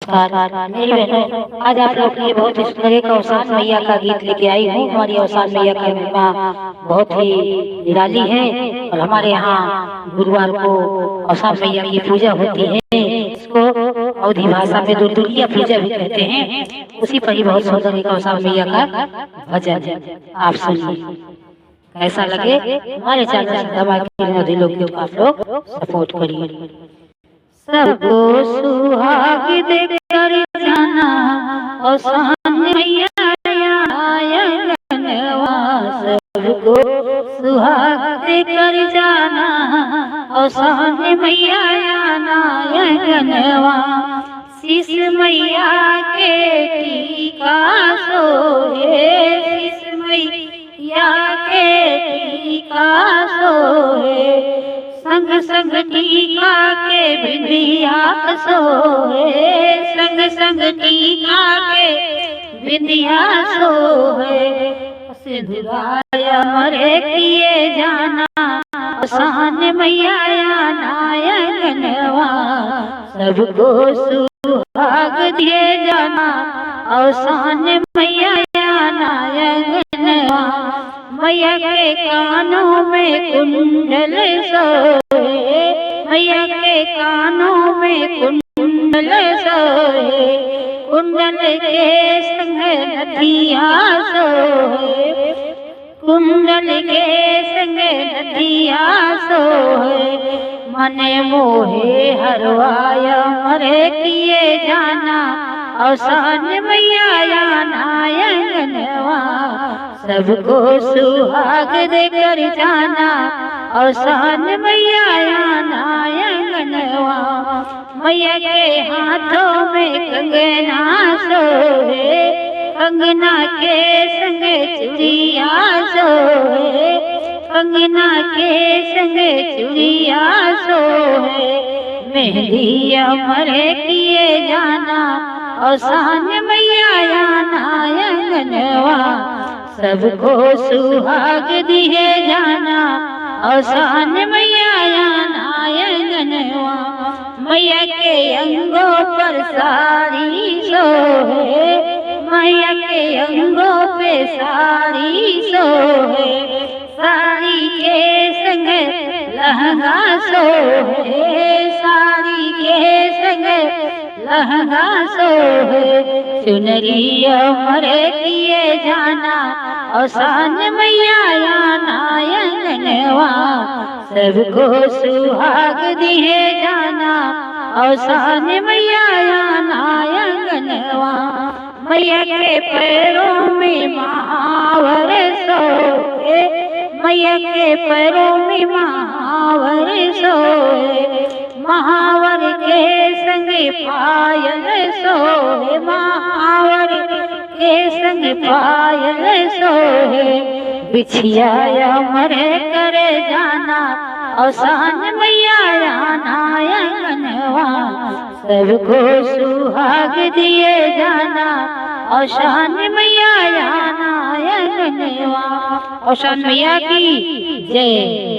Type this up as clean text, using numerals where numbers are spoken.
नमस्कार मेरी बहनों, आज आप लोग के लिए बहुत ही सुंदर एक अवसान मैया का गीत लेके आई हूँ। हमारी अवसान मैया का महिमा बहुत ही निराली है और हमारे यहाँ गुरुवार को अवसान मैया की पूजा होती है। इसको अवधी भाषा में दुर्दुलिया पूजा भी कहते हैं। उसी पर ही बहुत सुंदर एक अवसान मैया का भजन है, आप सुनिए। कैसा लगे हमारे चैनल दबा के लोग आप लोग सपोर्ट करिए। सबको सुहाग देकर जाना अवसान मैया आयनवा, सबको सुहाग देकर जाना अवसान मैया आयनवा। शीश मैया के टीका सोहे, शीश मैया के टीका सोहे, संग संग टीका के बिंदिया सोहे, संग संग टीका के बिंदिया सोहे। सिंदूराया मरे किए जाना अवसान मैया नायनवा, सबको सुहाग दिए जाना अवसान मैया नायनवा। मैया के कानों में कुंडल सोहे, मैया के कानों में कुंडल सोहे, कुंडल के संग नथिया सोहे, कुंडल के संग नथिया सोहे। मने मोहे हरवाया मरे किए जाना अवसान मैया नायनवा, सबको सुहाग देकर जाना अवसान मैया नायनवा। मैया के हाथों में कंगना सोहे, कंगना के संग चूड़िया सोहे, कंगना के संग चूड़िया सोहे। मेहंदी अमरे किए जाना अवसान मैया नायनवा, सबको सुहाग दिए जाना अवसान मैया नायनवा। मैया के अंगों पर साड़ी सोहे, मैया के अंगों पे साड़ी सोहे, साड़ी के संग लहंगा सोहे, साड़ी के संग लहंगा सोहे। चुनरी अमरे किए जाना अवसान मैया नायनवा, सबको सुहाग दिए जाना अवसान मैया नायनवा। मैया के पैरों में महावर सोहे, मैया के पैरों में महावर सोहे, महावर के संग पायल सोहे, महावर के संग पायल सोहे। बिछिया अमरे करे जाना अवसान मैया नायनवा, सबको सुहाग दिए जाना अवसान मैया नायनवा। अवसान मैया की जय।